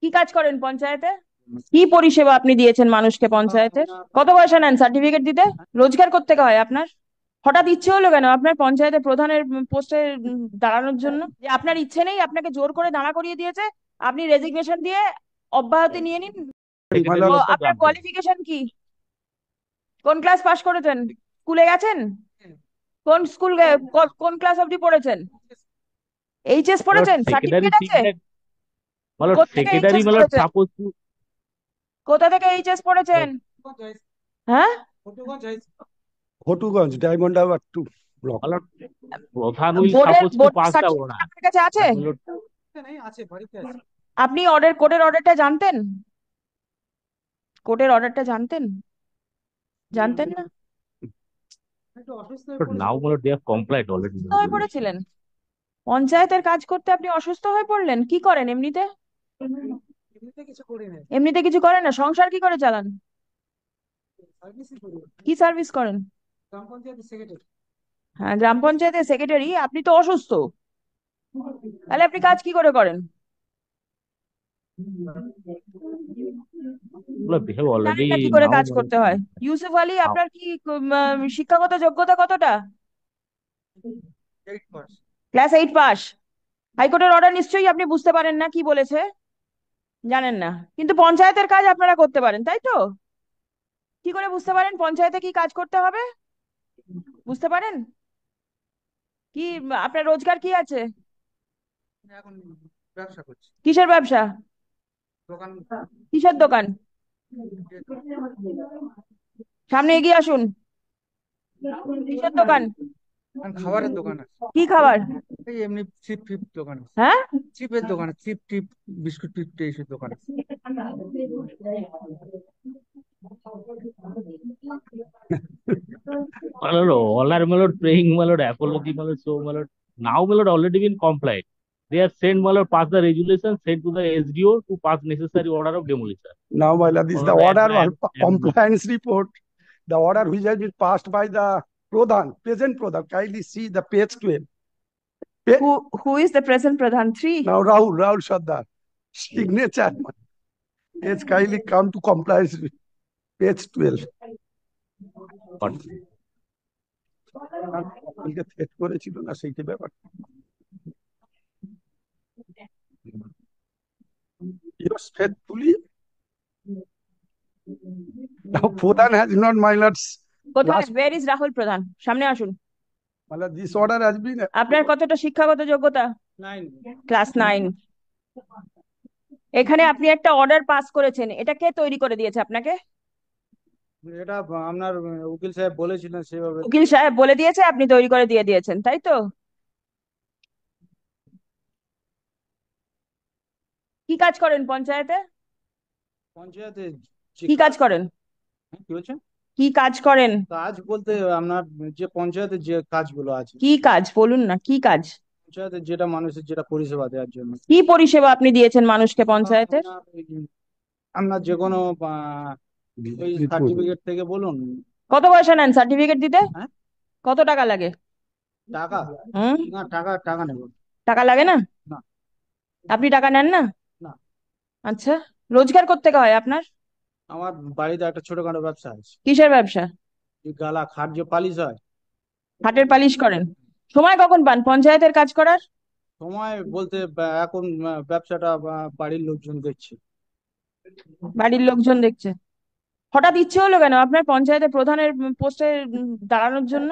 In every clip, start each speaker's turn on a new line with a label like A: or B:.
A: কি কাজ করেন পঞ্চায়েতে? কি পরিষেবা আপনি দিয়েছেন মানুষকে পঞ্চায়েতের? কত পয়সা নেন সার্টিফিকেট দিতে? রোজগার করতে হয় আপনার? হঠাৎ ইচ্ছে হলো কেন আপনার পঞ্চায়েতের প্রধানের পোস্টে দাঁড়ানোর জন্য? যে আপনার ইচ্ছে নেই, আপনাকে জোর করে দাঁড়া করিয়ে দিয়েছে, আপনি রেজিগনেশন দিয়ে অব্যাহতি নিয়ে নিন। তো
B: সেক্রেটারি
A: আপনার কোয়ালিফিকেশন কি? কোন ক্লাস পাশ করেছেন? স্কুলে গেছেন? কোন স্কুল, কোন ক্লাস অবধি পড়েছেন? এইচএস পড়েছেন?
B: সেক্রেটারি
A: সার্টিফিকেট আছে?
B: সিট मतलब
A: কোথা থেকে
B: secretary
A: এইচএস
B: मतलब
A: পড়েছেন?
B: supposed to
A: কোথা থেকে এইচএস পড়েছেন? হ্যাঁ?
C: ঘটুগঞ্জ ডায়মন্ড হারবার 2 ব্লক।
B: मतलब প্রধান will
A: বোর্ডের
B: supposed to
A: বোর্ডের
B: pass the
A: সার্টিফিকেট
B: order
A: আপনার কাছে আছে?
B: but मतलब
A: আপনি কোর্টের অর্ডারটা জানতেন? কোর্টের অর্ডারটা জানতেন? জানতেন না?
B: but now मतलब they are compliant already
A: অসুস্থ হয়ে পড়েছিলেন? পঞ্চায়েতের কাজ করতে আপনি অসুস্থ হয়ে পড়লেন? কি করেন এমনিতে? এমনিতে কিছু করেন না, সংসার কি করে চালান? কি সার্ভিস করেন? হ্যাঁ, গ্রাম পঞ্চায়েতের সেক্রেটারি। আপনি তো অসুস্থ, তাহলে আপনি কাজ কি করে করেন?
B: मतलब they have
A: জানেন
B: already
A: না কি করে
B: now
A: কাজ
B: मतलब
A: করতে হয়? ইউসুফ আলী,
B: now
A: আপনার কি শিক্ষাগত যোগ্যতা কতটা? Class 8 pass. হাইকোর্টের অর্ডার নিশ্চয়ই আপনি বুঝতে পারেন না কি বলেছে, জানেন না, কিন্তু পঞ্চায়েতের কাজ আপনারা করতে পারেন, তাই তো? কি করে বুঝতে পারেন পঞ্চায়েতে কি কাজ করতে হবে? বুঝতে পারেন কি? আপনার রোজগার কি আছে? কিসের ব্যবসা? কিসের দোকান? সামনে এগিয়ে আসুন। কিসের দোকান?
D: খাবারের দোকান আছে।
A: কি খাবার?
D: এই এমনি চিপ টিপ দোকান আছে।
A: হ্যাঁ?
D: চিপের দোকান আছে, চিপ টিপ বিস্কুট টিপ এইসব দোকান আছে।
B: मतलब all are मतलब praying मतलब apology मतलब so मतलब now मतलब already been compliant they are sent मतलब pass the resolution sent to the SDO to pass necessary order of demolition
C: Now, my lord, this is the
B: मतलब
C: order
B: am, am,
C: compliance report. The order which has been passed by the Pradhan, present Pradhan. Kindly see the page 12.
A: Who is the present Pradhan 3?
C: Now, Rahul Sardar, signature. Page kindly come to compliance. Page 12.
B: but
C: কালকে threat করেছিল না সেইটা ব্যাপার। Yours faithfully. Now, Pradhan has not, my lords,
A: কোথায়?
C: last,
A: where is Rahul প্রধান? সামনে আসুন।
C: my lord, this order has been
A: আপনার কতটা শিক্ষাগত যোগ্যতা?
D: 9।
A: ক্লাস 9। এখানে আপনি একটা অর্ডার পাস করেছেন, এটা কে তৈরি করে দিয়েছে আপনাকে?
D: এটা আপনার উকিল সাহেব বলেছিলেন সেভাবে।
A: উকিল সাহেব বলে দিয়েছে, আপনি তৈরি করে দিয়ে দিয়েছেন, তাই তো? কি কাজ করেন পঞ্চায়েতে?
D: পঞ্চায়েতে যে
A: কি কাজ
D: কাজ।
A: করেন?
D: কি বলছেন?
A: কি কাজ করেন?
D: কাজ বলতে আপনার যে পঞ্চায়েতের যে কাজগুলো আছে,
A: কি কাজ বলুন না, কি কাজ?
D: পঞ্চায়েতের যেটা মানুষের যেটা পরিষেবা দেওয়ার জন্য।
A: কি পরিষেবা আপনি দিয়েছেন মানুষকে পঞ্চায়েতের?
D: আপনার আপনার যে কোনো ওই
C: report.
D: সার্টিফিকেট থেকে বলুন।
A: কত পয়সা নেন সার্টিফিকেট দিতে?
D: হ্যাঁ।
A: কত টাকা লাগে?
D: টাকা।
A: হুম?
D: না, টাকা টাকা নেব
A: টাকা লাগে না?
D: না।
A: আপনি টাকা নেন না?
D: না,
A: আচ্ছা, রোজগার করতে হয় আপনার?
D: আমার বাড়িতে একটা ছোটখাটো ব্যবসা আছে।
A: কিসের ব্যবসা?
D: এই গালা খাট যে পালিশ হয়।
A: হাটের পালিশ করেন? সময় কখন পান পঞ্চায়েতের কাজ করার?
D: সময় বলতে এখন ব্যবসাটা বাড়ির লোকজন দেখছে।
A: বাড়ির লোকজন দেখছে? হঠাৎ ইচ্ছে হলো কেন আপনার পঞ্চায়েতের প্রধানের পোস্টে দাঁড়ানোর জন্য?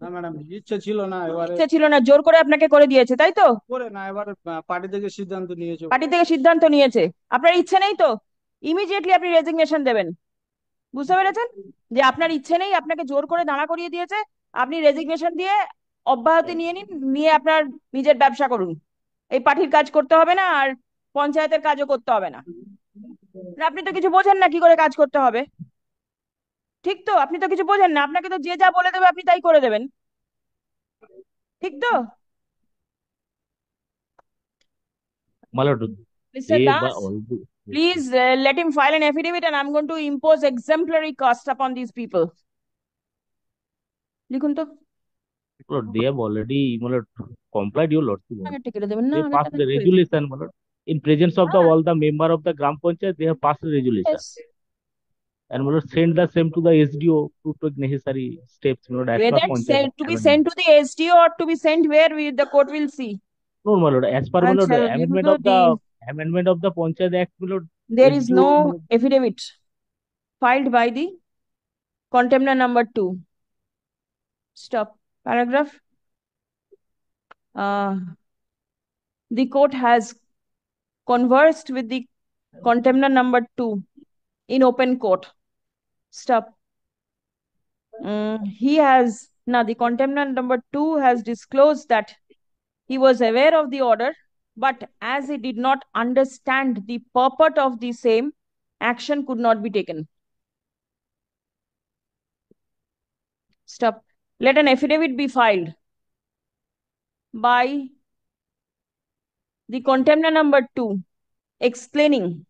D: না ম্যাডাম, ইচ্ছে ছিল না, এবারে
A: ইচ্ছে ছিল না, জোর করে আপনাকে করে দিয়েছে, তাই তো?
D: করে না, এবারে পার্টি থেকে সিদ্ধান্ত নিয়েছে।
A: পার্টি থেকে সিদ্ধান্ত নিয়েছে, আপনার ইচ্ছে নেই তো? ইমিডিয়েটলি আপনি রেজিগনেশন দেবেন। বুঝতে পেরেছেন? যে আপনার ইচ্ছে নেই, আপনাকে জোর করে দাঁড়া করিয়ে দিয়েছে, আপনি রেজিগনেশন দিয়ে অব্যাহতি নিয়ে নিন, নিয়ে আপনার নিজের ব্যবসা করুন। এই পার্টির কাজ করতে হবে না, আর পঞ্চায়েতের কাজও করতে হবে না। না, আপনি তো কিছু বোঝেন না কি করে কাজ করতে হবে। ঠিক তো? আপনি তো কিছু বোঝেন না, আপনাকে তো যে যা বলে দেবে আপনি তাই করে দেবেন। ঠিক তো?
B: मतलब
A: mister
B: they by
A: Das,
B: all
A: please let him file an affidavit and I'm going to impose exemplary cost upon these people. লিখুন তো।
B: मतलब they have already मतलब complied your lordship
A: আগে টিকে দেবেন না,
B: they
A: আগে
B: passed
A: টাকা
B: the
A: কি হয়েছে?
B: resolution मतलब in presence of the all the member of the Gram Panchayat, they have passed a resolution.
A: Yes.
B: And my lord send the same to the SDO to take necessary steps, my lord, as per
A: Whether it's
B: Panchayat
A: to be
B: amendment.
A: sent to the SDO or to be sent where the court will see.
B: No, my lord, as per my
A: And
B: lord,
A: shall give you
B: amendment of the Panchayat Act, my lord,
A: there is
B: SDO, my
A: no
B: lord,
A: affidavit filed by the contender number 2. Stop. Paragraph. Uh, the court has conversed with the contender number 2 in open court. Stop. The contender number 2 has disclosed that he was aware of the order, but as he did not understand the purport of the same, action could not be taken. Stop. Let an affidavit be filed by the contender number 2 explaining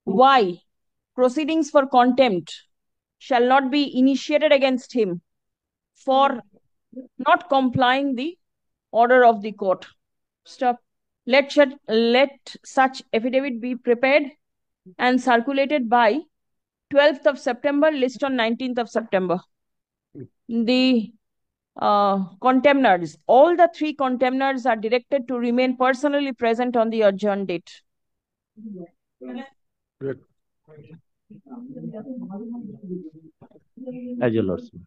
A: why proceedings for contempt shall not be initiated against him for not complying the order of the court. Stop. Let such affidavit be prepared and circulated by 12th of September, list on 19th of September. The contemners, all the 3 contemners are directed to remain personally present on the adjourned date.
C: Great.
B: as your lordship.